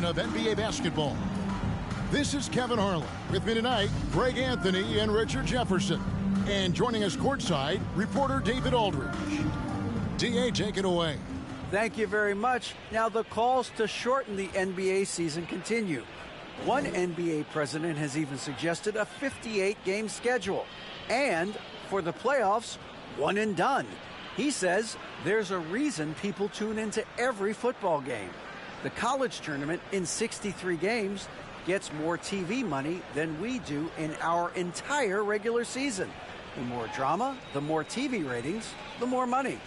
of NBA basketball. This is Kevin Harlan. With me tonight, Greg Anthony and Richard Jefferson. And joining us courtside, reporter David Aldridge. D.A., take it away. Thank you very much. Now, the calls to shorten the NBA season continue. One NBA president has even suggested a 58-game schedule. And for the playoffs, one and done. He says there's a reason people tune into every football game. The college tournament in 63 games gets more TV money than we do in our entire regular season. The more drama, the more TV ratings, the more money.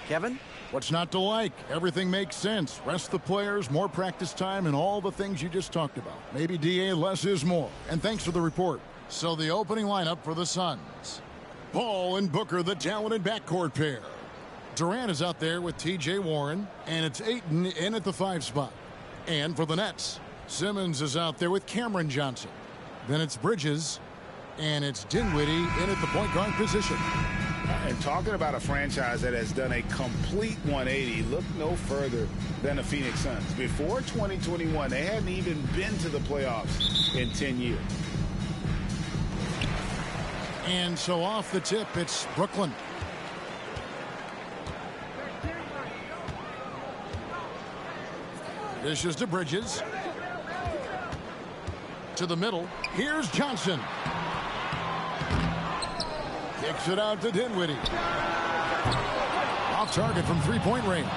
Kevin? What's not to like? Everything makes sense. Rest the players, more practice time, and all the things you just talked about. Maybe, D.A., less is more. And thanks for the report. So the opening lineup for the Suns. Paul and Booker, the talented backcourt pair. Durant is out there with T.J. Warren, and it's Ayton in at the 5 spot. And for the Nets, Simmons is out there with Cameron Johnson. Then it's Bridges, and it's Dinwiddie in at the point guard position. And talking about a franchise that has done a complete 180, look no further than the Phoenix Suns. Before 2021, they hadn't even been to the playoffs in 10 years. And so off the tip, it's Brooklyn. Dishes to Bridges. To the middle. Here's Johnson. Kicks it out to Dinwiddie. Off target from three-point range.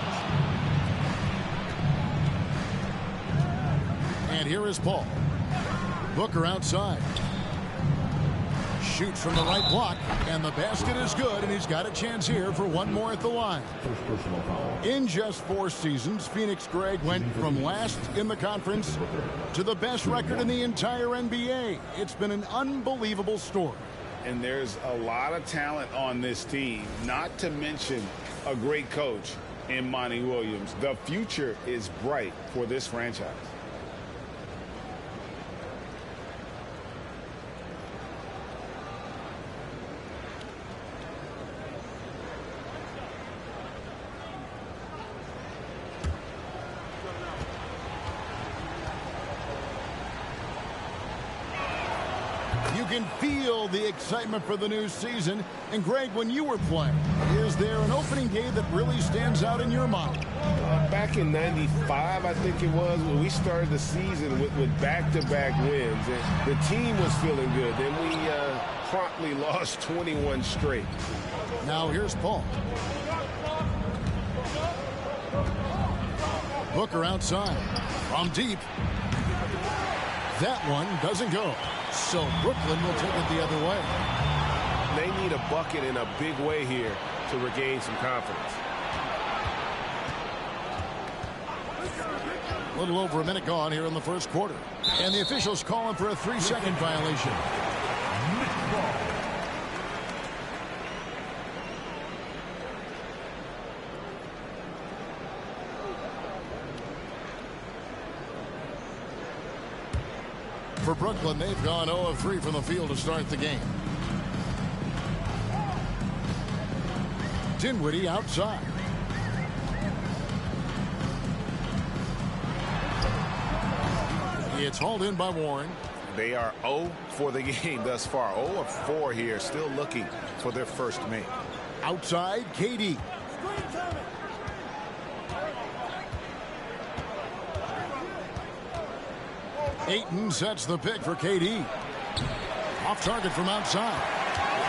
And here is Paul. Booker outside. Shoots from the right block, and the basket is good, and he's got a chance here for one more at the line. In just 4 seasons, Phoenix, Greg, went from last in the conference to the best record in the entire NBA. It's been an unbelievable story. And there's a lot of talent on this team, not to mention a great coach in Monty Williams. The future is bright for this franchise. You can feel the excitement for the new season. And Greg, when you were playing, is there an opening day that really stands out in your mind? Back in '95, I think it was, when we started the season with back-to-back wins. And the team was feeling good. Then we promptly lost 21 straight. Now here's Paul. Booker outside. From deep. That one doesn't go. So Brooklyn will take it the other way. They need a bucket in a big way here to regain some confidence. A little over a minute gone here in the first quarter. And the officials calling for a 3-second violation. For Brooklyn, they've gone 0 of 3 from the field to start the game. Dinwiddie outside. It's hauled in by Warren. They are 0 for the game thus far. 0 of 4 here, still looking for their first make. Outside, KD. Ayton sets the pick for KD. Off target from outside.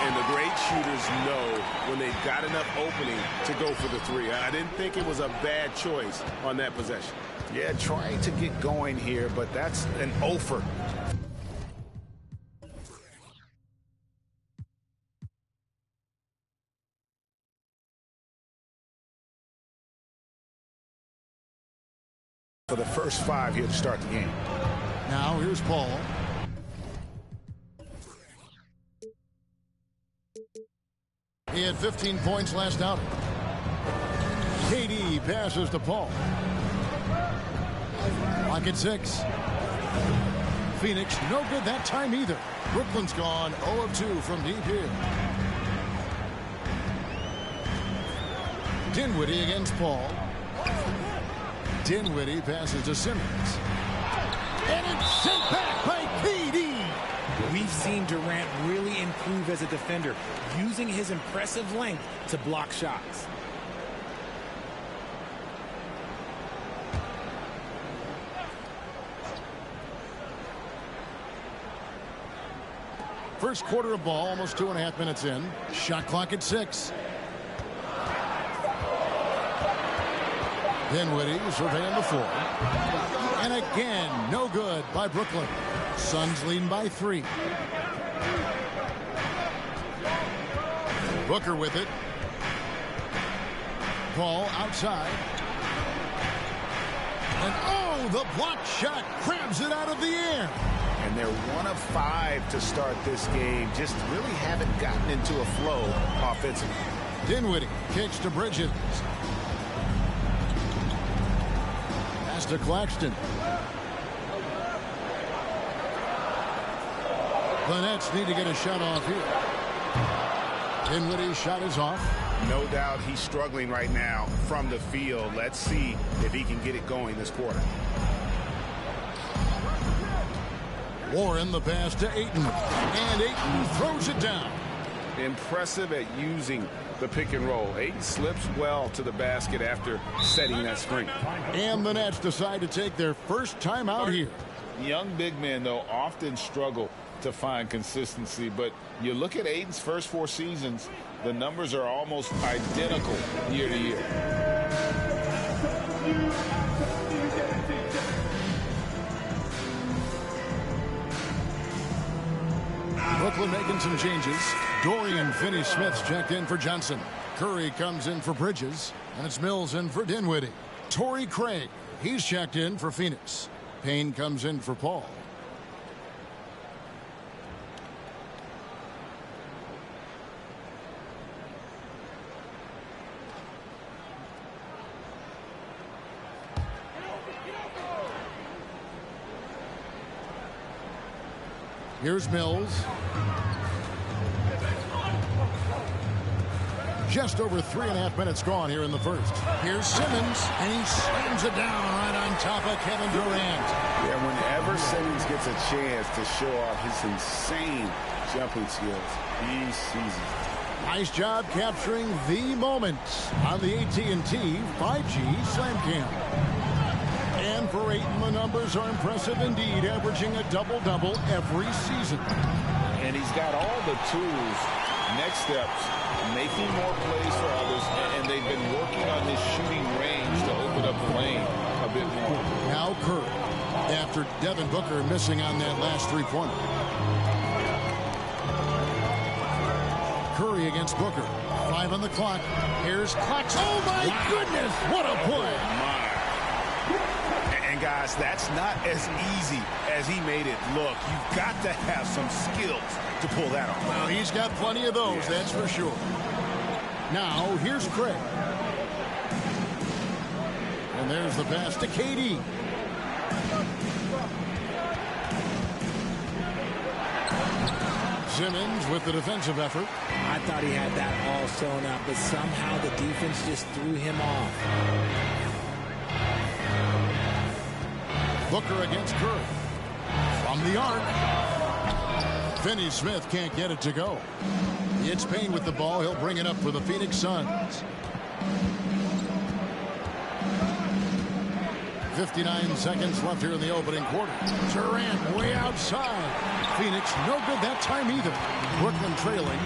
And the great shooters know when they've got enough opening to go for the 3. I didn't think it was a bad choice on that possession. Yeah, trying to get going here, but that's an offer. For the first 5 here to start the game. Now here's Paul. He had 15 points last outing. KD passes to Paul. Lock at 6. Phoenix no good that time either. Brooklyn's gone 0 of 2 from deep here. Dinwiddie against Paul. Dinwiddie passes to Simmons. improve as a defender, using his impressive length to block shots. First quarter of ball, almost 2.5 minutes in. Shot clock at 6. Dinwiddie surveying the floor. And again, no good by Brooklyn. Suns leading by 3. Booker with it. Ball outside. And oh, the block shot grabs it out of the air. And they're 1 of 5 to start this game. Just really haven't gotten into a flow offensively. Dinwiddie kicks to Bridges. Pass to Claxton. The Nets need to get a shot off here. Dinwiddie's shot is off. No doubt he's struggling right now from the field. Let's see if he can get it going this quarter. Warren the pass to Ayton. And Ayton throws it down. Impressive at using the pick and roll. Ayton slips well to the basket after setting that screen. And the Nets decide to take their first time out here. Young big men, though, often struggle to find consistency. But you look at Ayton's first 4 seasons, the numbers are almost identical year to year. Brooklyn making some changes. Dorian Finney-Smith's checked in for Johnson. Curry comes in for Bridges. And it's Mills in for Dinwiddie. Torrey Craig, he's checked in for Phoenix. Payne comes in for Paul. Here's Mills. Just over 3.5 minutes gone here in the first. Here's Simmons, and he slams it down right on top of Kevin Durant. Yeah, whenever Simmons gets a chance to show off his insane jumping skills, he seizes it. Nice job capturing the moment on the AT&T 5G Slam Cam. And for Ayton, the numbers are impressive indeed, averaging a double-double every season. And he's got all the tools, next steps, making more plays for others, and they've been working on his shooting range to open up the lane a bit more. Now Curry, after Devin Booker missing on that last three-pointer. Curry against Booker. 5 on the clock. Here's Claxton. Oh, my goodness, what a play. And guys, that's not as easy as he made it look. You've got to have some skills to pull that off. Well, he's got plenty of those, that's for sure. Now, here's Craig. And there's the pass to KD. Simmons with the defensive effort. I thought he had that all sewn up, but somehow the defense just threw him off. Booker against Curry. From the arc. Finney-Smith can't get it to go. It's Payne with the ball. He'll bring it up for the Phoenix Suns. 59 seconds left here in the opening quarter. Durant way outside. Phoenix no good that time either. Brooklyn trailing.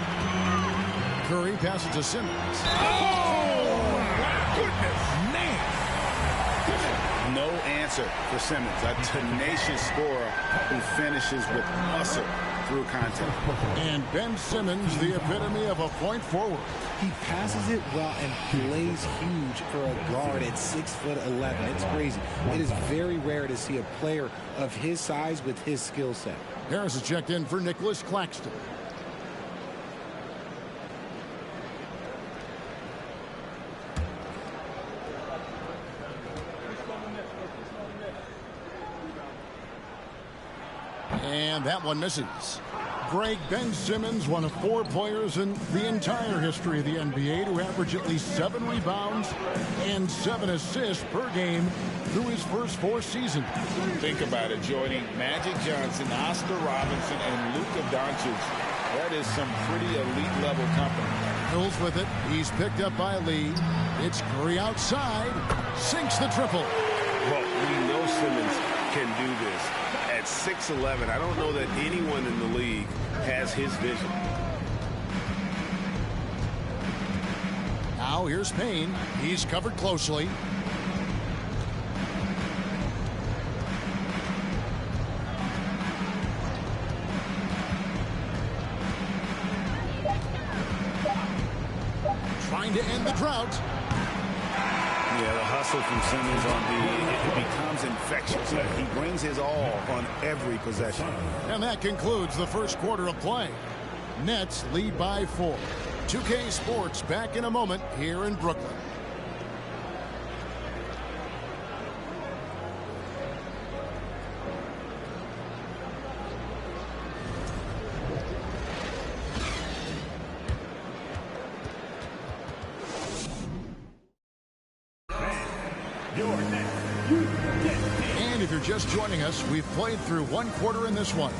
Curry passes to Simmons. Oh, my goodness. Man. No answer for Simmons, a tenacious scorer who finishes with muscle through contact. And Ben Simmons, the epitome of a point forward. He passes it well and plays huge for a guard at 6'11". It's crazy. It is very rare to see a player of his size with his skill set. Harris is checked in for Nicholas Claxton. And that one misses. Greg, Ben Simmons, one of 4 players in the entire history of the NBA to average at least 7 rebounds and 7 assists per game through his first 4 seasons. Think about it, joining Magic Johnson, Oscar Robinson, and Luka Doncic. That is some pretty elite level company. Hills with it. He's picked up by Lee. It's Curry outside. Sinks the triple. Well, we know Simmons can do this. At 6'11", I don't know that anyone in the league has his vision. Now here's Payne. He's covered closely. Trying to end the drought. Yeah, the hustle from Simmons on it becomes infectious. He brings his all on every possession. And that concludes the first quarter of play. Nets lead by 4. 2K Sports back in a moment here in Brooklyn. And if you're just joining us, we've played through one quarter in this one.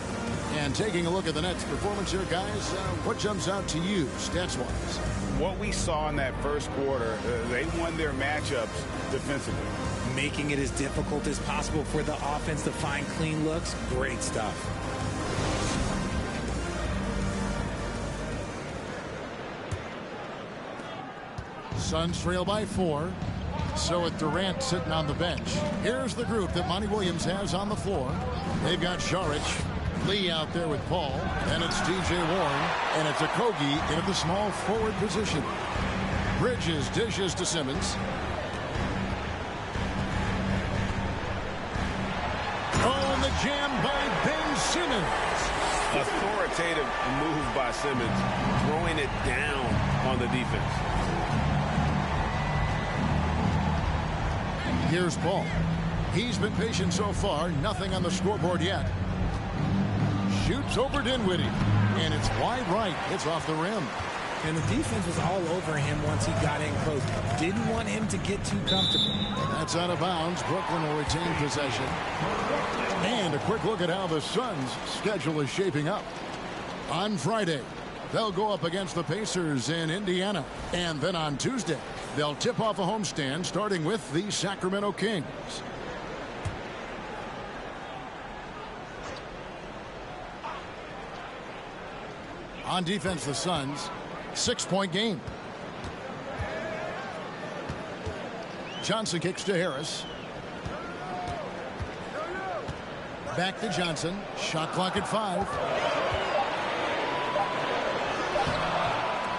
And taking a look at the Nets' performance here, guys, what jumps out to you, stats-wise? What we saw in that first quarter, they won their matchups defensively. Making it as difficult as possible for the offense to find clean looks. Great stuff. Suns trail by 4. So with Durant sitting on the bench, here's the group that Monty Williams has on the floor. They've got Saric, Lee out there with Paul, and it's T.J. Warren, and it's Okogie in at the small forward position. Bridges dishes to Simmons. Oh, and the jam by Ben Simmons. Authoritative move by Simmons, throwing it down on the defense. Here's Paul. He's been patient so far. Nothing on the scoreboard yet. Shoots over Dinwiddie. And it's wide right. It's off the rim. And the defense was all over him once he got in close. Didn't want him to get too comfortable. That's out of bounds. Brooklyn will retain possession. And a quick look at how the Suns' schedule is shaping up. On Friday, they'll go up against the Pacers in Indiana. And then on Tuesday, they'll tip off a homestand starting with the Sacramento Kings. On defense, the Suns, 6-point game. Johnson kicks to Harris. Back to Johnson. Shot clock at 5.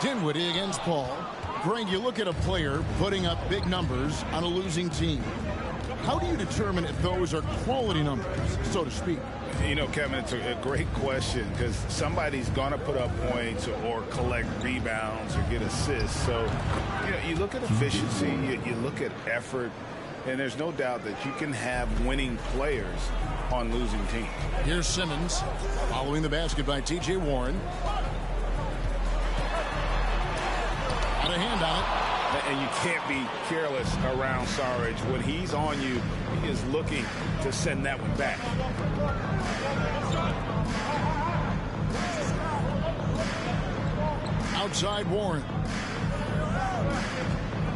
Dinwiddie against Paul. Greg, you look at a player putting up big numbers on a losing team. How do you determine if those are quality numbers, so to speak? You know, Kevin, it's a great question because somebody's going to put up points or collect rebounds or get assists. So, you know, you look at efficiency, you look at effort, and there's no doubt that you can have winning players on losing teams. Here's Simmons following the basket by T.J. Warren. Got a hand on it. And you can't be careless around Saric. When he's on you, he is looking to send that one back. Outside Warren.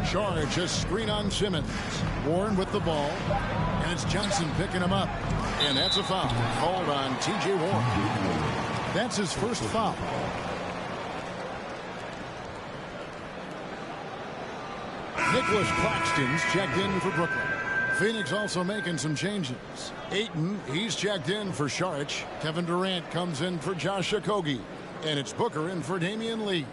Charge a screen on Simmons. Warren with the ball. And it's Johnson picking him up. And that's a foul called on T.J. Warren. That's his first foul. Nicholas Claxton's checked in for Brooklyn. Phoenix also making some changes. Ayton, he's checked in for Saric. Kevin Durant comes in for Josh Okogie. And it's Booker in for Damian Lee.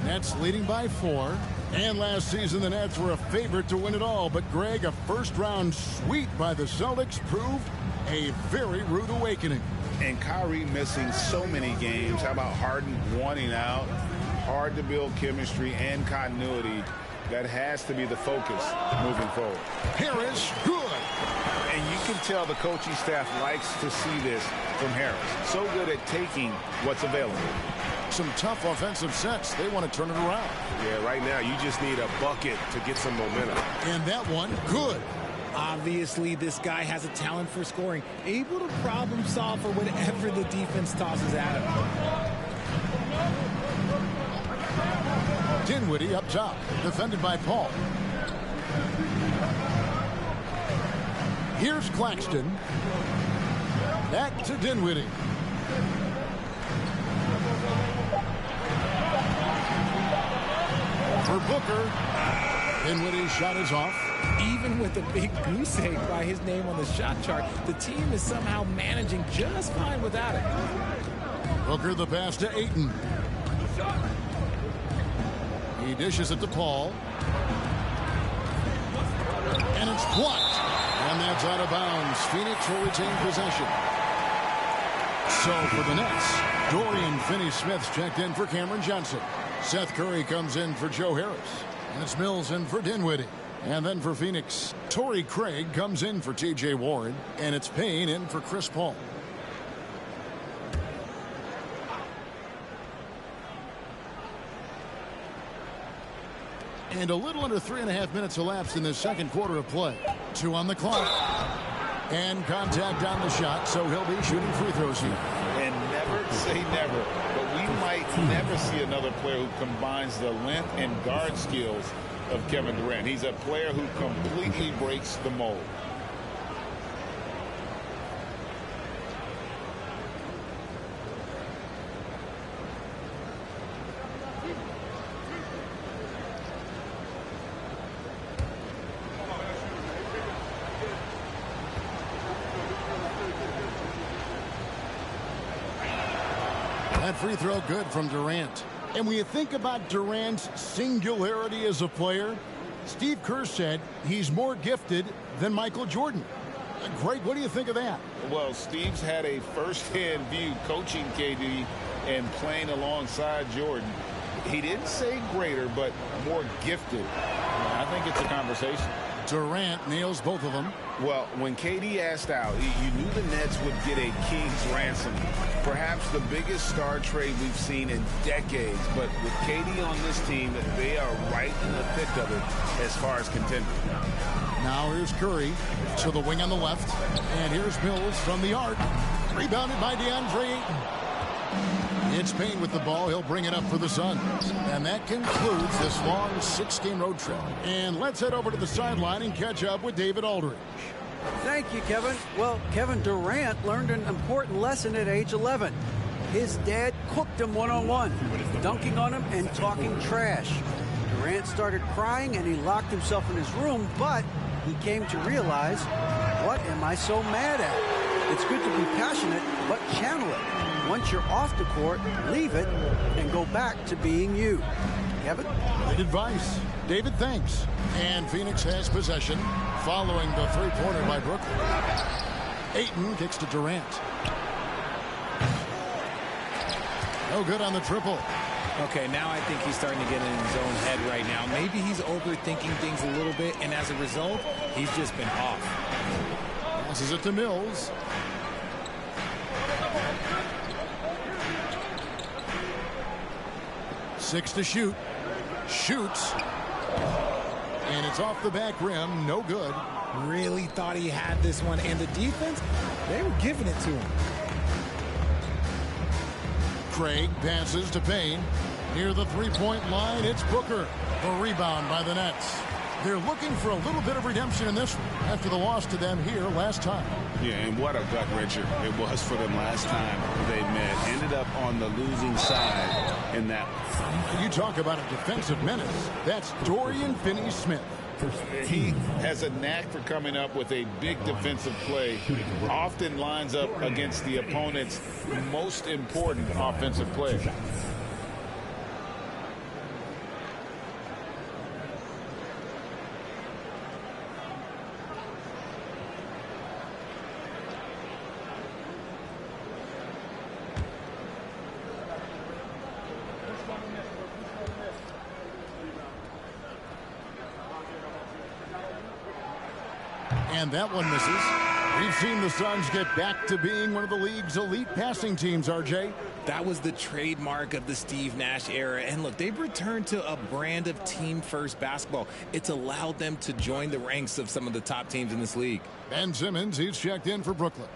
Nets leading by 4. And last season, the Nets were a favorite to win it all. But, Greg, a first-round sweep by the Celtics proved a very rude awakening. And Kyrie missing so many games. How about Harden wanting out? Hard to build chemistry and continuity. That has to be the focus moving forward. Harris, good. And you can tell the coaching staff likes to see this from Harris. So good at taking what's available. Some tough offensive sets. They want to turn it around. Yeah, right now you just need a bucket to get some momentum. And that one, good. Obviously, this guy has a talent for scoring, able to problem solve for whatever the defense tosses at him. Dinwiddie up top, defended by Paul. Here's Claxton. Back to Dinwiddie. For Booker. Dinwiddie's shot is off. Even with a big goose egg by his name on the shot chart, the team is somehow managing just fine without it. Booker the pass to Ayton. He dishes it to Paul. And it's blocked. And that's out of bounds. Phoenix will retain possession. So for the Nets, Dorian Finney-Smith's checked in for Cameron Johnson. Seth Curry comes in for Joe Harris. And it's Mills in for Dinwiddie. And then for Phoenix, Torrey Craig comes in for T.J. Warren. And it's Payne in for Chris Paul. And a little under 3.5 minutes elapsed in this second quarter of play. 2 on the clock. And contact on the shot, so he'll be shooting free throws here. And never say never, but we might never see another player who combines the length and guard skills of Kevin Durant. He's a player who completely breaks the mold. That free throw good from Durant. And when you think about Durant's singularity as a player, Steve Kerr said he's more gifted than Michael Jordan. Greg, what do you think of that? Well, Steve's had a first-hand view coaching KD and playing alongside Jordan. He didn't say greater, but more gifted. I think it's a conversation. Durant nails both of them. Well, when KD asked out, you knew the Nets would get a king's ransom. Perhaps the biggest star trade we've seen in decades. But with KD on this team, they are right in the thick of it as far as contenders. Now here's Curry to the wing on the left. And here's Mills from the arc. Rebounded by DeAndre Ayton. It's Payne with the ball. He'll bring it up for the Suns. And that concludes this long 6-game road trip. And let's head over to the sideline and catch up with David Aldridge. Thank you, Kevin. Well, Kevin Durant learned an important lesson at age 11. His dad cooked him one-on-one, dunking on him and talking trash. Durant started crying and he locked himself in his room, but he came to realize, what am I so mad at? It's good to be passionate, but channel it. Once you're off the court, leave it and go back to being you. Kevin? Great advice. David, thanks. And Phoenix has possession following the three-pointer by Brooklyn. Ayton kicks to Durant. No good on the triple. Okay, now I think he's starting to get in his own head right now. Maybe he's overthinking things a little bit, and as a result, he's just been off. Passes it to Mills. Six to shoot. Shoots. And it's off the back rim. No good. Really thought he had this one. And the defense, they were giving it to him. Craig passes to Payne. Near the three-point line, it's Booker. The rebound by the Nets. They're looking for a little bit of redemption in this one after the loss to them here last time. Yeah, and what a gut-wrencher it was for them last time they met. Ended up on the losing side in that. You talk about a defensive menace. That's Dorian Finney-Smith. He has a knack for coming up with a big defensive play. Often lines up against the opponent's most important offensive play. And that one misses. We've seen the Suns get back to being one of the league's elite passing teams, RJ. That was the trademark of the Steve Nash era. And look, they've returned to a brand of team-first basketball. It's allowed them to join the ranks of some of the top teams in this league. Ben Simmons, he's checked in for Brooklyn.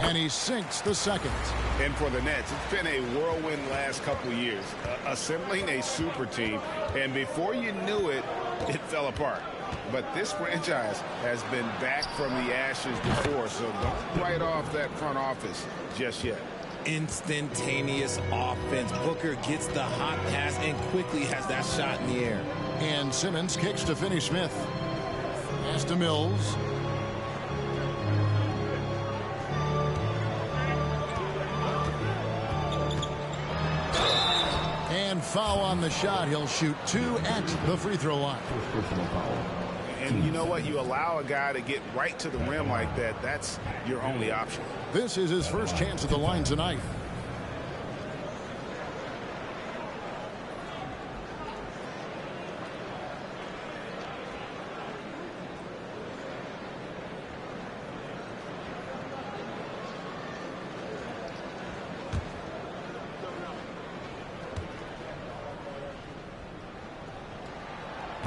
And he sinks the second. And for the Nets, it's been a whirlwind last couple years, assembling a super team. And before you knew it, it fell apart. But this franchise has been back from the ashes before, so don't write off that front office just yet. Instantaneous offense. Booker gets the hot pass and quickly has that shot in the air. And Simmons kicks to Finney-Smith. Pass to Mills. And foul on the shot. He'll shoot 2 at the free throw line. And you know what? You allow a guy to get right to the rim like that, that's your only option. This is his first chance at the line tonight.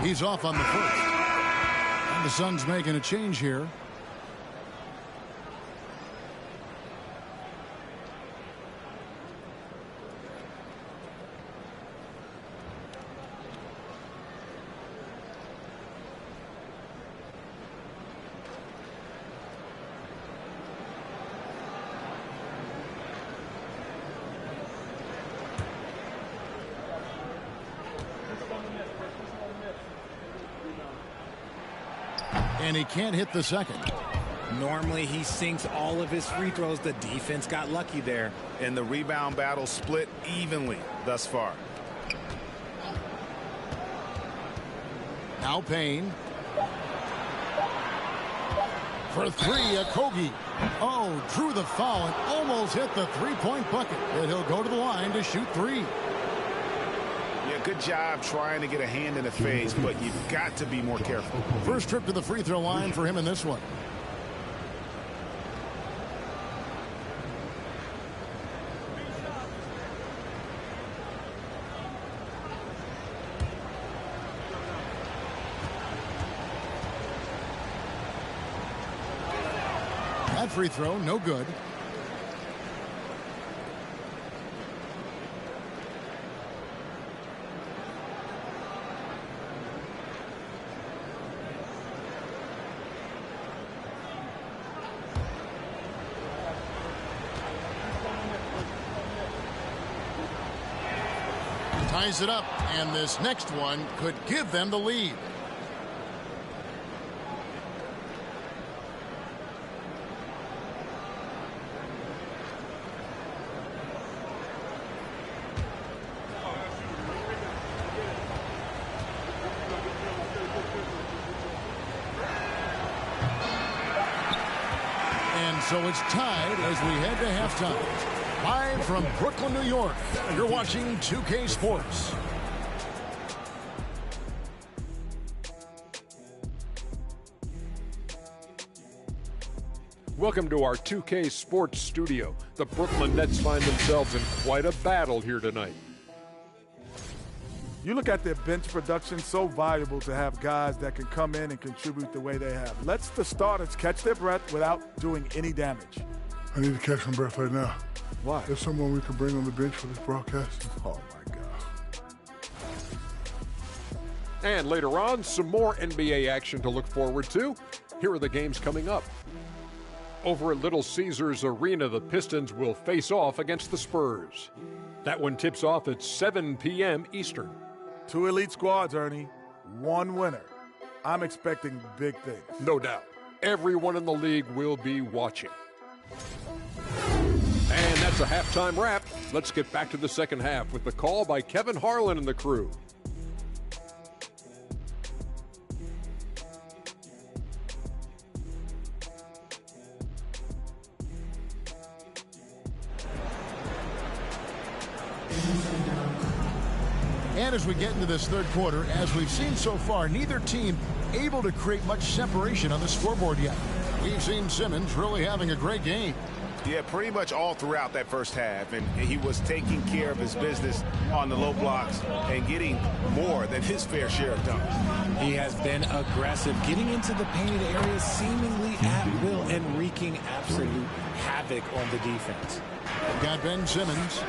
He's off on the first. And the Suns making a change here. And he can't hit the second. Normally he sinks all of his free throws. The defense got lucky there. And the rebound battle split evenly thus far. Now Payne. For 3, Okogie. Oh, drew the foul and almost hit the three-point bucket. But he'll go to the line to shoot 3. Good job trying to get a hand in the face, but you've got to be more careful. First trip to the free throw line for him in this one. That free throw, no good. Ties it up, and this next one could give them the lead. And so it's tied as we head to halftime. Live from Brooklyn, New York, you're watching 2K Sports. Welcome to our 2K Sports studio. The Brooklyn Nets find themselves in quite a battle here tonight. You look at their bench production, so valuable to have guys that can come in and contribute the way they have. Let's the starters catch their breath without doing any damage. I need to catch my breath right now. Why? There's someone we can bring on the bench for this broadcast. Oh, my God. And later on, some more NBA action to look forward to. Here are the games coming up. Over at Little Caesars Arena, the Pistons will face off against the Spurs. That one tips off at 7 p.m. Eastern. 2 elite squads, Ernie. 1 winner. I'm expecting big things. No doubt. Everyone in the league will be watching. And that's a halftime wrap. Let's get back to the second half with the call by Kevin Harlan and the crew. And as we get into this third quarter, as we've seen so far, neither team able to create much separation on the scoreboard yet. We've seen Simmons really having a great game. Yeah, pretty much all throughout that first half, and he was taking care of his business on the low blocks and getting more than his fair share of dunks. He has been aggressive, getting into the painted areas seemingly at will and wreaking absolute havoc on the defense. We've got Ben Simmons.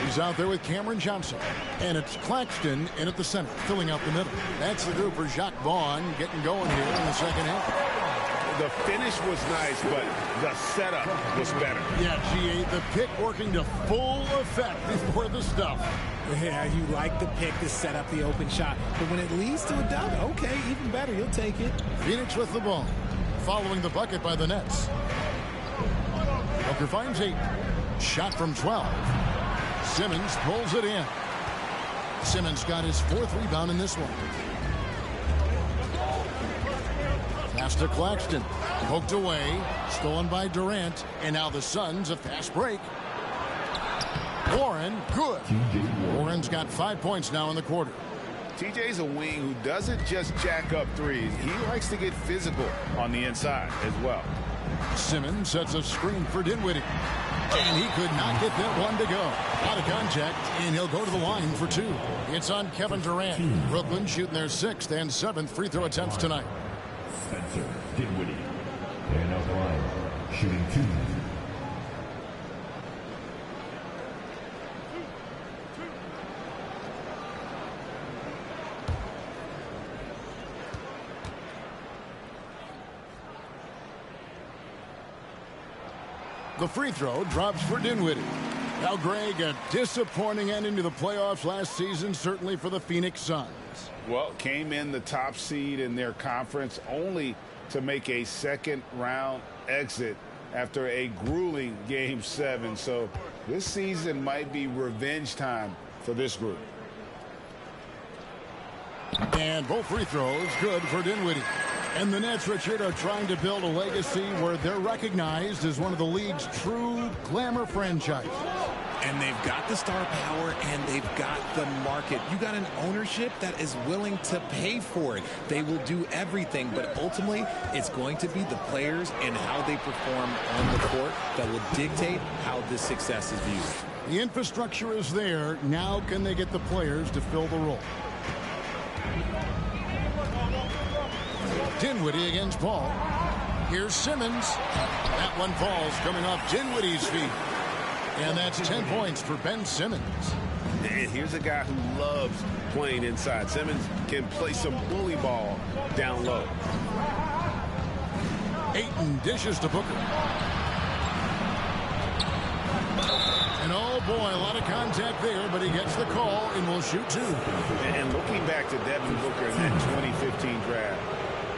He's out there with Cameron Johnson. And it's Claxton in at the center, filling out the middle. That's the group for Jacques Vaughn getting going here in the second half. The finish was nice, but the setup was better. Yeah, G.A., the pick working to full effect before the stuff. Yeah, you like the pick to set up the open shot. But when it leads to a dunk, okay, even better. You'll take it. Phoenix with the ball, following the bucket by the Nets. Booker finds 8. Shot from 12. Simmons pulls it in. Simmons got his 4th rebound in this one. Pass to Claxton. Poked away. Stolen by Durant. And now the Suns a fast break. Warren, good. Warren's got 5 points now in the quarter. TJ's a wing who doesn't just jack up threes. He likes to get physical on the inside as well. Simmons sets a screen for Dinwiddie. And he could not get that one to go. Out of contact, and he'll go to the line for 2. It's on Kevin Durant. Brooklyn shooting their 6th and 7th free throw attempts tonight. Spencer Dinwiddie, and up line, shooting 2. The free throw drops for Dinwiddie. Now, Greg, a disappointing ending to the playoffs last season, certainly for the Phoenix Suns. Well, came in the top seed in their conference only to make a second-round exit after a grueling Game 7. So this season might be revenge time for this group. And both free throws good for Dinwiddie. And the Nets, Richard, are trying to build a legacy where they're recognized as one of the league's true glamour franchises. And they've got the star power and they've got the market. You got an ownership that is willing to pay for it. They will do everything, but ultimately it's going to be the players and how they perform on the court that will dictate how this success is viewed. The infrastructure is there. Now can they get the players to fill the role? Dinwiddie against Paul. Here's Simmons. That one falls coming off Dinwiddie's feet. And that's 10 points for Ben Simmons. And here's a guy who loves playing inside. Simmons can play some bully ball down low. Ayton dishes to Booker. And oh boy, a lot of contact there, but he gets the call and will shoot 2. And looking back to Devin Booker in that 2015 draft,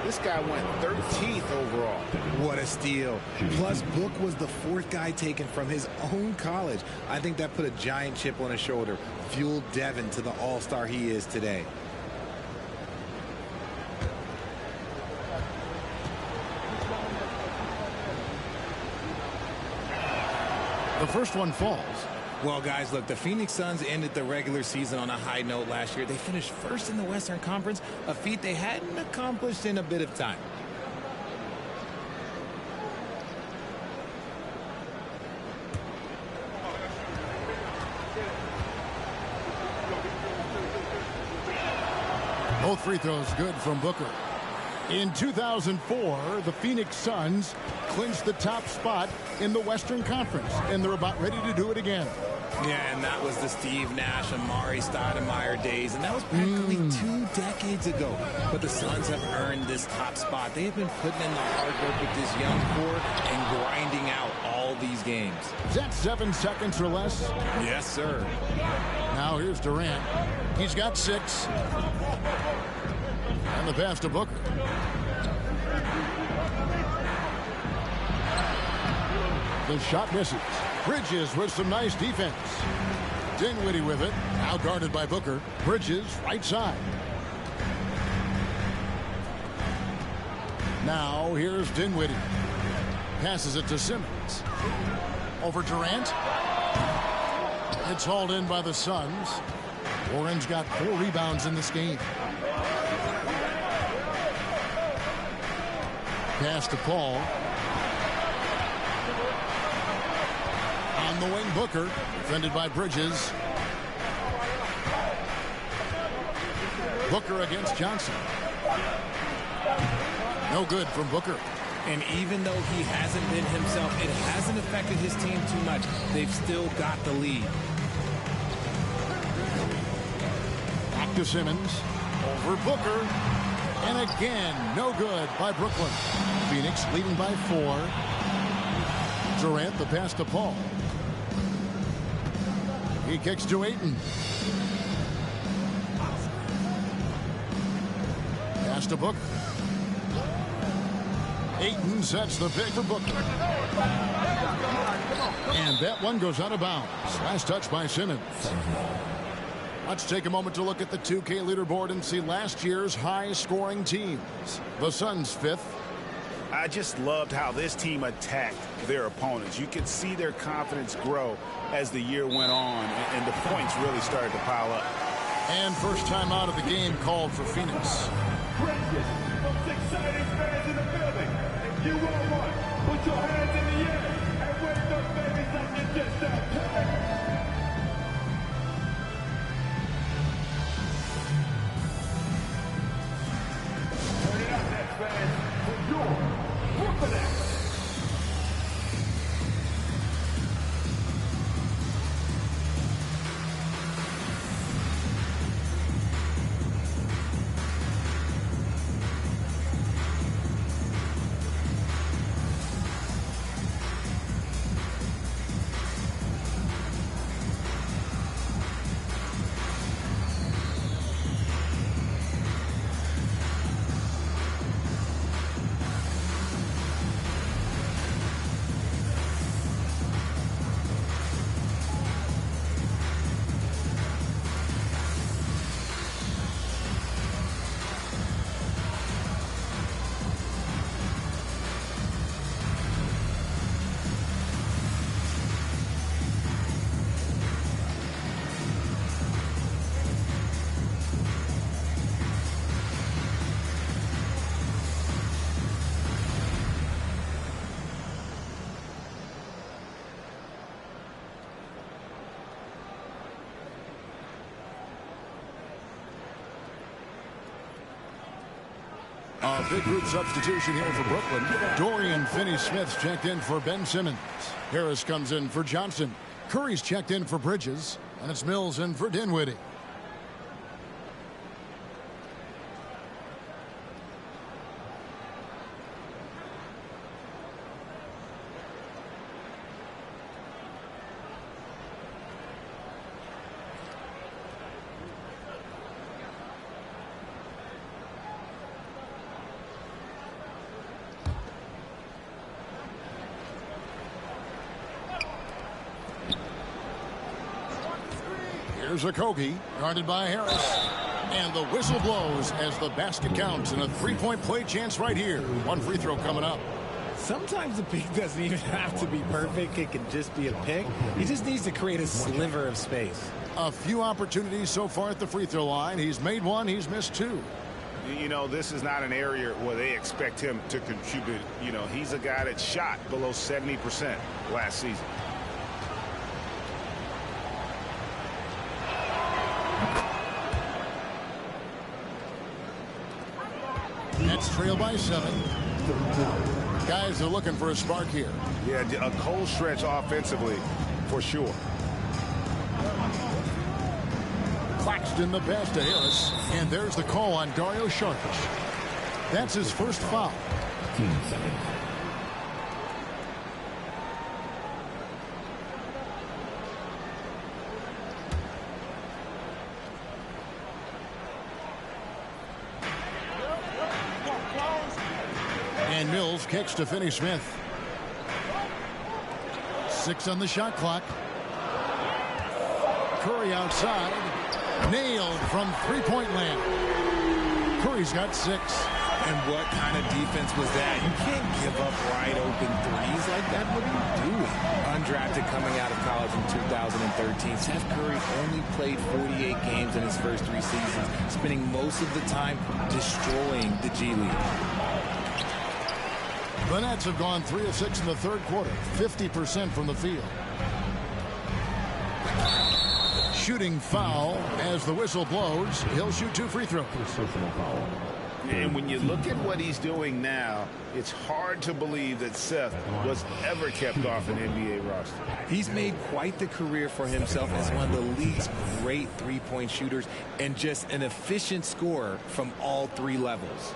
this guy went 13th overall. What a steal. Plus, Book was the 4th guy taken from his own college. I think that put a giant chip on his shoulder, fueled Devin to the all-star he is today. The first one falls. Well, guys, look, the Phoenix Suns ended the regular season on a high note last year. They finished first in the Western Conference, a feat they hadn't accomplished in a bit of time. Both free throws good from Booker. In 2004, the Phoenix Suns clinched the top spot in the Western Conference, and they're about ready to do it again. Yeah, and that was the Steve Nash, Amari Stoudemire days, and that was practically 2 decades ago. But the Suns have earned this top spot. They have been putting in the hard work with this young core and grinding out all these games. Is that 7 seconds or less? Yes, sir. Now here's Durant. He's got 6. And the pass to Booker. The shot misses. Bridges with some nice defense. Dinwiddie with it. Now guarded by Booker. Bridges right side. Now here's Dinwiddie. Passes it to Simmons. Over Durant. It's hauled in by the Suns. Warren's got 4 rebounds in this game. Pass to Paul. On the wing, Booker. Defended by Bridges. Booker against Johnson. No good from Booker. And even though he hasn't been himself, it hasn't affected his team too much. They've still got the lead. Back to Simmons. Over Booker. And again, no good by Brooklyn. Phoenix leading by 4. Durant, the pass to Paul. He kicks to Ayton. Pass to Booker. Ayton sets the pick for Booker. And that one goes out of bounds. Last touch by Simmons. Let's take a moment to look at the 2K leaderboard and see last year's high-scoring teams. The Suns 5th. I just loved how this team attacked their opponents. You could see their confidence grow as the year went on, and the points really started to pile up. And first time out of the game called for Phoenix. Most exciting fans in the building. If you want one, put your hands in the air and wave those babies like you just that. Turn it up, Nets fans, for your Brooklyn Nets. A big group substitution here for Brooklyn. Dorian Finney-Smith's checked in for Ben Simmons. Harris comes in for Johnson. Curry's checked in for Bridges. And it's Mills in for Dinwiddie. Here's Okogie, guarded by Harris. And the whistle blows as the basket counts, and a three-point play chance right here. One free throw coming up. Sometimes the pick doesn't even have to be perfect. It can just be a pick. He just needs to create a sliver of space. A few opportunities so far at the free throw line. He's made one, he's missed two. You know, this is not an area where they expect him to contribute. You know, he's a guy that shot below 70% last season. Nets trail by 7. Guys are looking for a spark here. Yeah, a cold stretch offensively, for sure. Claxton the pass to Harris. And there's the call on Dario Saric. That's his first foul. 15 seconds. And Mills kicks to Finney-Smith. 6 on the shot clock. Curry outside. Nailed from three-point land. Curry's got 6. And what kind of defense was that? You can't give up wide open threes like that. What are you doing? Undrafted coming out of college in 2013, Seth Curry only played 48 games in his first 3 seasons, spending most of the time destroying the G League. The Nets have gone 3 of 6 in the third quarter, 50% from the field. Shooting foul as the whistle blows. He'll shoot 2 free throws. And when you look at what he's doing now, it's hard to believe that Seth was ever kept off an NBA roster. He's made quite the career for himself as one of the league's great three-point shooters and just an efficient scorer from all 3 levels.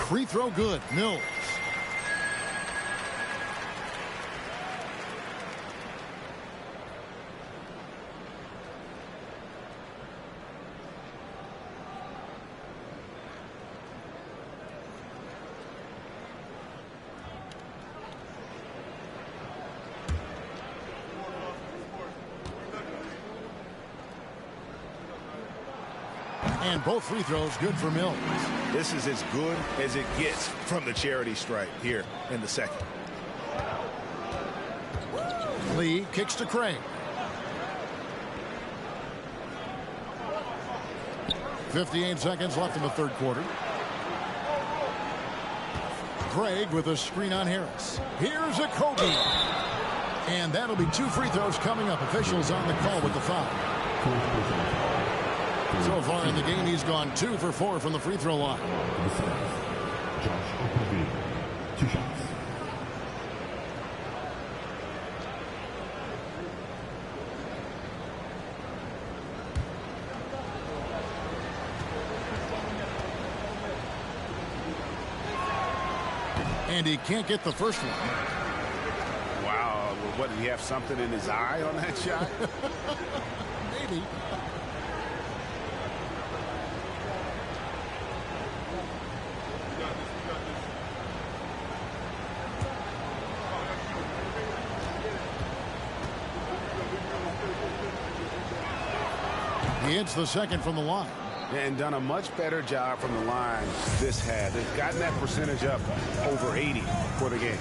Free throw good. Mills. And both free throws good for Mills. This is as good as it gets from the charity stripe here in the second. Lee kicks to Craig. 58 seconds left in the third quarter. Craig with a screen on Harris. Here's a Kobe. And that'll be 2 free throws coming up. Officials on the call with the foul. So far in the game, he's gone 2 for 4 from the free throw line. Josh Okogie, 2 shots. And he can't get the first one. Wow. What, did he have something in his eye on that shot? Maybe. He hits the second from the line. And done a much better job from the line this had. They've gotten that percentage up over 80 for the game.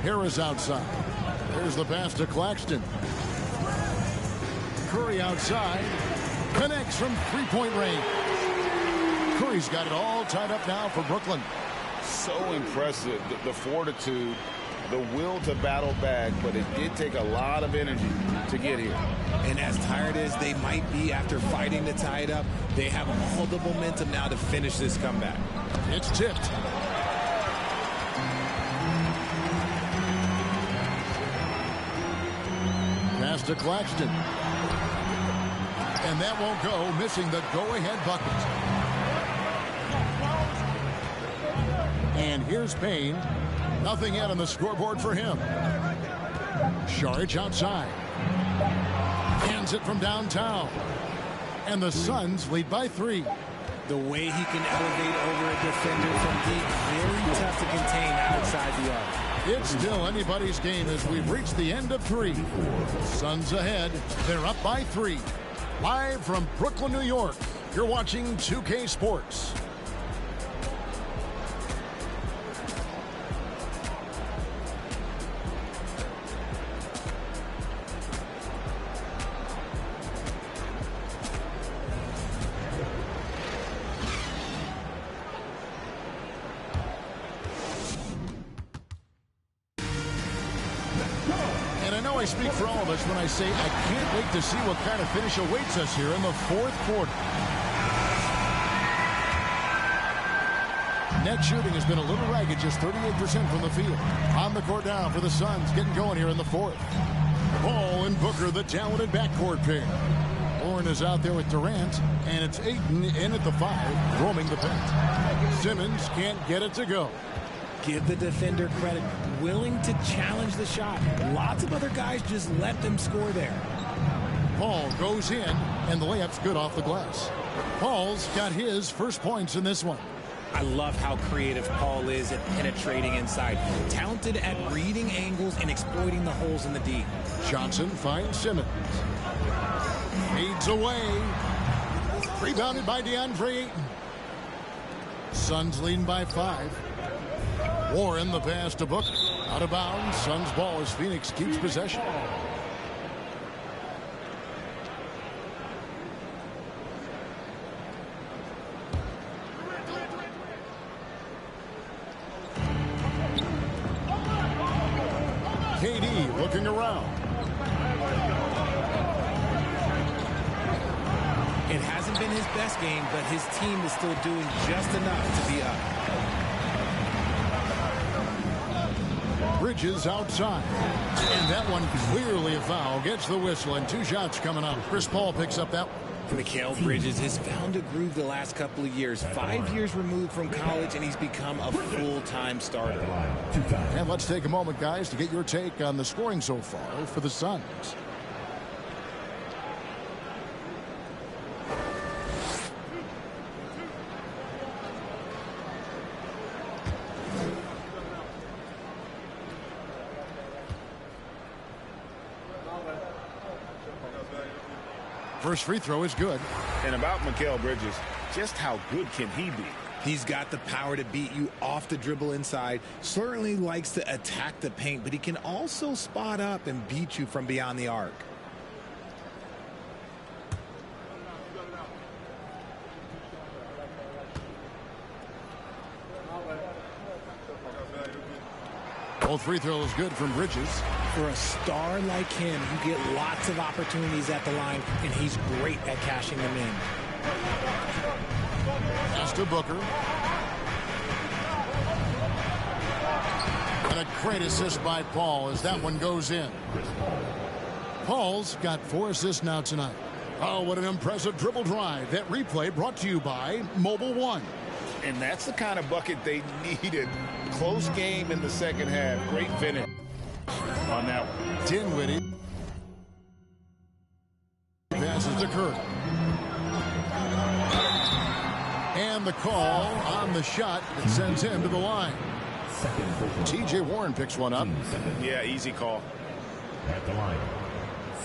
Harris outside. There's the pass to Claxton. Curry outside. Connects from three-point range. Curry's got it all tied up now for Brooklyn. So impressive, the fortitude, the will to battle back, but it did take a lot of energy to get here. And as tired as they might be after fighting to tie it up, they have all the momentum now to finish this comeback. It's tipped. Pass to Claxton. And that won't go, missing the go-ahead bucket. And here's Payne. Nothing yet on the scoreboard for him. Saric outside. Hands it from downtown. And the Suns lead by 3. The way he can elevate over a defender from deep, very tough to contain outside the arc. It's still anybody's game as we've reached the end of 3. Suns ahead. They're up by 3. Live from Brooklyn, New York. You're watching 2K Sports. I speak for all of us when I say I can't wait to see what kind of finish awaits us here in the fourth quarter. Net shooting has been a little ragged, just 38% from the field. On the court now for the Suns, getting going here in the fourth. Ball and Booker, the talented backcourt pair. Warren is out there with Durant, and it's Ayton in at the 5, roaming the paint. Simmons can't get it to go. Give the defender credit, willing to challenge the shot. Lots of other guys just let them score there. Paul goes in, and the layup's good off the glass. Paul's got his first points in this one. I love how creative Paul is at penetrating inside. Talented at reading angles and exploiting the holes in the D. Johnson finds Simmons. Fades away. Rebounded by DeAndre Ayton. Suns leading by 5. Warren the pass to Booker. Out of bounds. Suns ball as Phoenix keeps possession. KD looking around. It hasn't been his best game, but his team is still doing just enough to be up. Bridges outside. And that one clearly a foul. Gets the whistle, and 2 shots coming up. Chris Paul picks up that one. Mikal Bridges has found a groove the last couple of years. 5 years removed from college, and he's become a full-time starter. And let's take a moment, guys, to get your take on the scoring so far for the Suns. First free throw is good. And about Mikal Bridges, just how good can he be? He's got the power to beat you off the dribble inside. Certainly likes to attack the paint, but he can also spot up and beat you from beyond the arc. Both free throws good from Bridges. For a star like him, you get lots of opportunities at the line, and he's great at cashing them in. Pass to Booker. And a great assist by Paul as that one goes in. Paul's got 4 assists now tonight. Oh, what an impressive dribble drive. That replay brought to you by Mobile One. And that's the kind of bucket they needed. Close game in the second half. Great finish on that one. Dinwiddie passes to Curry. And the call on the shot that sends him to the line. T.J. Warren picks one up. Yeah, easy call. At the line,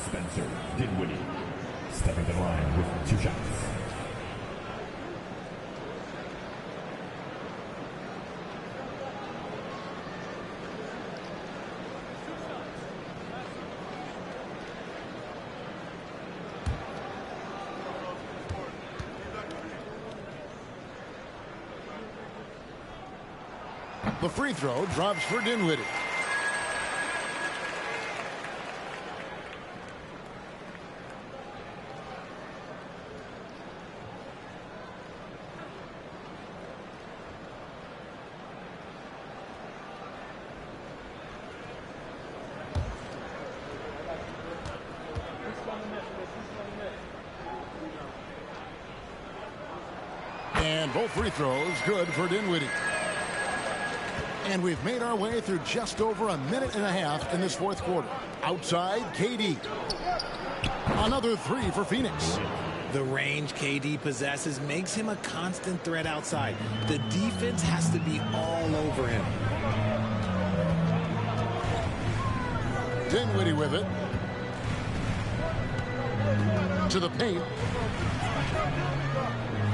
Spencer Dinwiddie stepping to the line with 2 shots. The free throw drops for Dinwiddie. And both free throws good for Dinwiddie. And we've made our way through just over a minute and a half in this fourth quarter. Outside, KD. Another 3 for Phoenix. The range KD possesses makes him a constant threat outside. The defense has to be all over him. Dinwiddie with it. To the paint.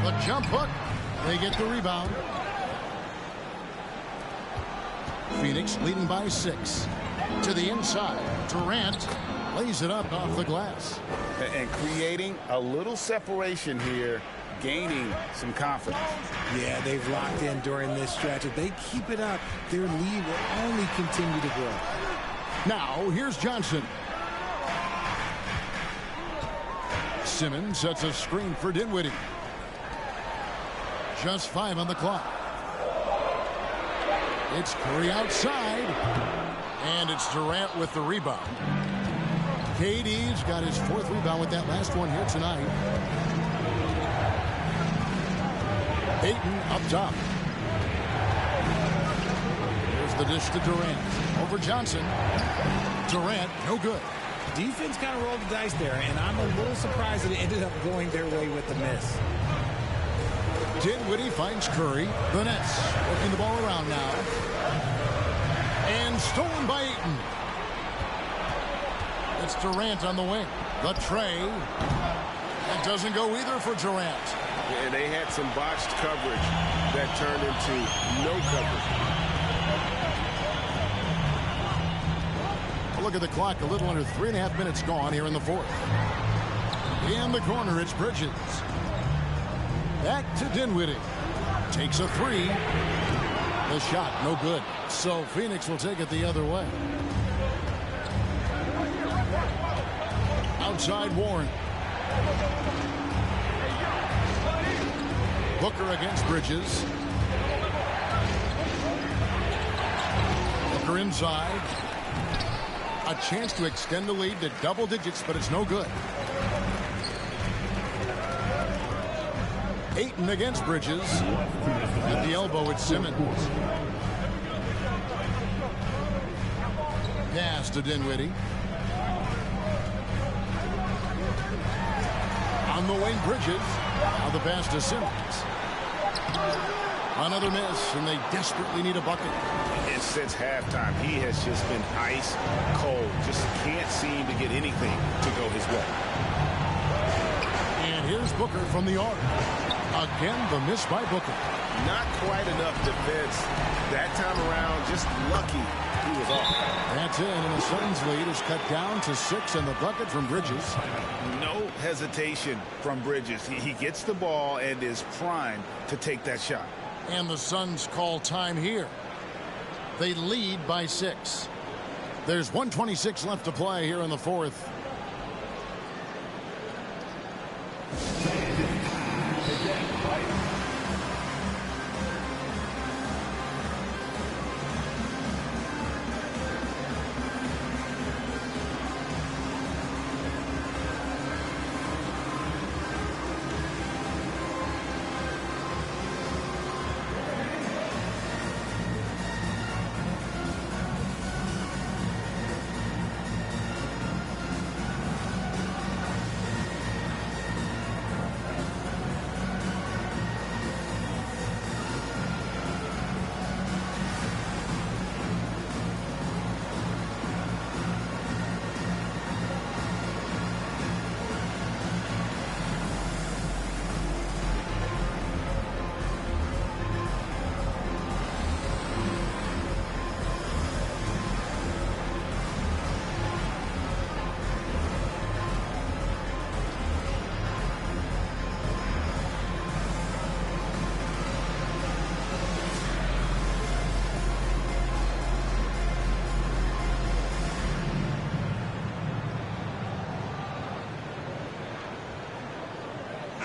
The jump hook. They get the rebound. Phoenix leading by 6. To the inside. Durant lays it up off the glass. And creating a little separation here, gaining some confidence. Yeah, they've locked in during this stretch. If they keep it up, their lead will only continue to grow. Now, here's Johnson. Simmons sets a screen for Dinwiddie. Just 5 on the clock. It's Curry outside. And it's Durant with the rebound. KD's got his 4th rebound with that last one here tonight. Ayton up top. Here's the dish to Durant. Over Johnson. Durant, no good. defense kind of rolled the dice there, and I'm a little surprised that it ended up going their way with the miss. Dinwiddie finds Curry. The Nets working the ball around now. And stolen by Ayton. It's Durant on the wing. The tray. That doesn't go either for Durant. And they had some botched coverage that turned into no coverage. Look at the clock. A little under 3.5 minutes gone here in the fourth. In the corner, it's Bridges. Back to Dinwiddie. Takes a three. The shot, no good. So Phoenix will take it the other way. Outside Warren. Booker against Bridges. Booker inside. A chance to extend the lead to double digits, but it's no good. Ayton against Bridges. At the elbow, it's Simmons. Pass to Dinwiddie. On the wing, Bridges. Now the pass to Simmons. Another miss, and they desperately need a bucket. And since halftime, he has just been ice cold. Just can't seem to get anything to go his way. And here's Booker from the arc. Again, the miss by Booker. Not quite enough defense that time around. Just lucky he was off. That's in, and the Suns' lead is cut down to 6, and the bucket from Bridges. No hesitation from Bridges. He gets the ball and is primed to take that shot. And the Suns call time here. They lead by 6. There's 1:26 left to play here in the fourth.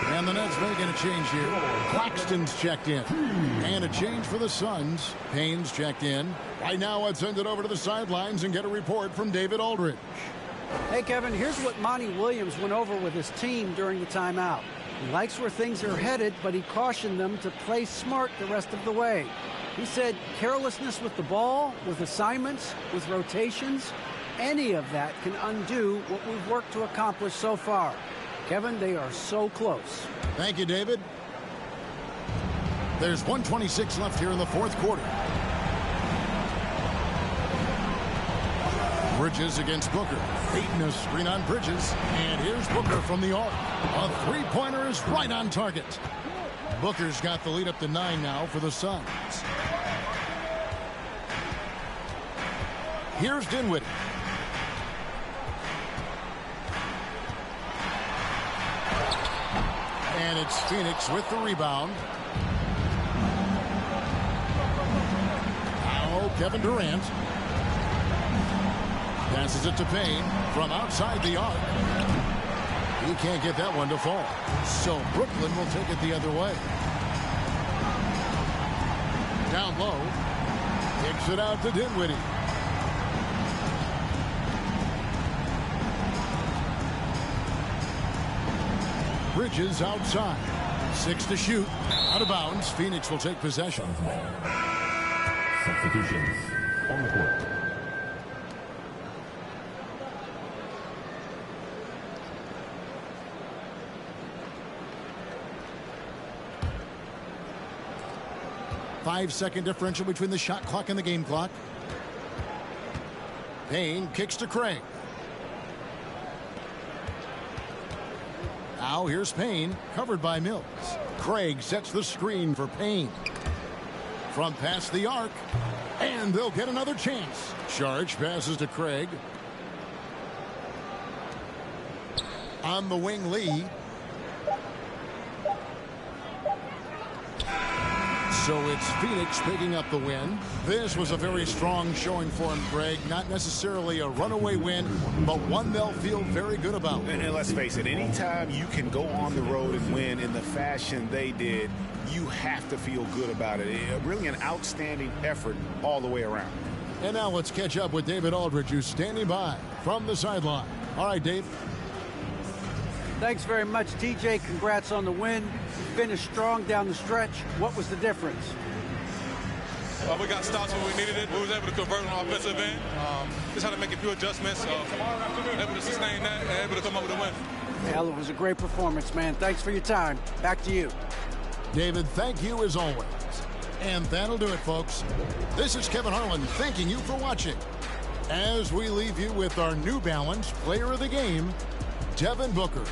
And the Nets making a change here. Claxton's checked in. And a change for the Suns. Payne's checked in. Right now, let's send it over to the sidelines and get a report from David Aldridge. Hey, Kevin, here's what Monty Williams went over with his team during the timeout. He likes where things are headed, but he cautioned them to play smart the rest of the way. He said carelessness with the ball, with assignments, with rotations, any of that can undo what we've worked to accomplish so far. Kevin, they are so close. Thank you, David. There's 1:26 left here in the fourth quarter. Bridges against Booker. Ayton a screen on Bridges. And here's Booker from the arc. A three-pointer is right on target. Booker's got the lead up to 9 now for the Suns. Here's Dinwiddie. And it's Phoenix with the rebound. Now Kevin Durant. Passes it to Payne from outside the arc. He can't get that one to fall. So Brooklyn will take it the other way. Down low. Kicks it out to Dinwiddie. Bridges outside. 6 to shoot. Out of bounds. Phoenix will take possession. Substitutions on the court. 5-second differential between the shot clock and the game clock. Payne kicks to Craig. Now here's Payne, covered by Mills. Craig sets the screen for Payne. From past the arc, and they'll get another chance. Charge passes to Craig. On the wing, Lee. So it's Phoenix picking up the win. This was a very strong showing for him, Greg. Not necessarily a runaway win, but one they'll feel very good about. And let's face it, anytime you can go on the road and win in the fashion they did, you have to feel good about it. Really an outstanding effort all the way around. And now let's catch up with David Aldridge, who's standing by from the sideline. All right, Dave. Thanks very much, TJ. Congrats on the win. Finished strong down the stretch. What was the difference? We got stops when we needed it. We was able to convert on the offensive end. Just had to make a few adjustments. Able to sustain that and able to come up with a win. Well, it was a great performance, man. Thanks for your time. Back to you. David, thank you as always. And that'll do it, folks. This is Kevin Harlan thanking you for watching. As we leave you with our New Balance Player of the Game, Devin Booker.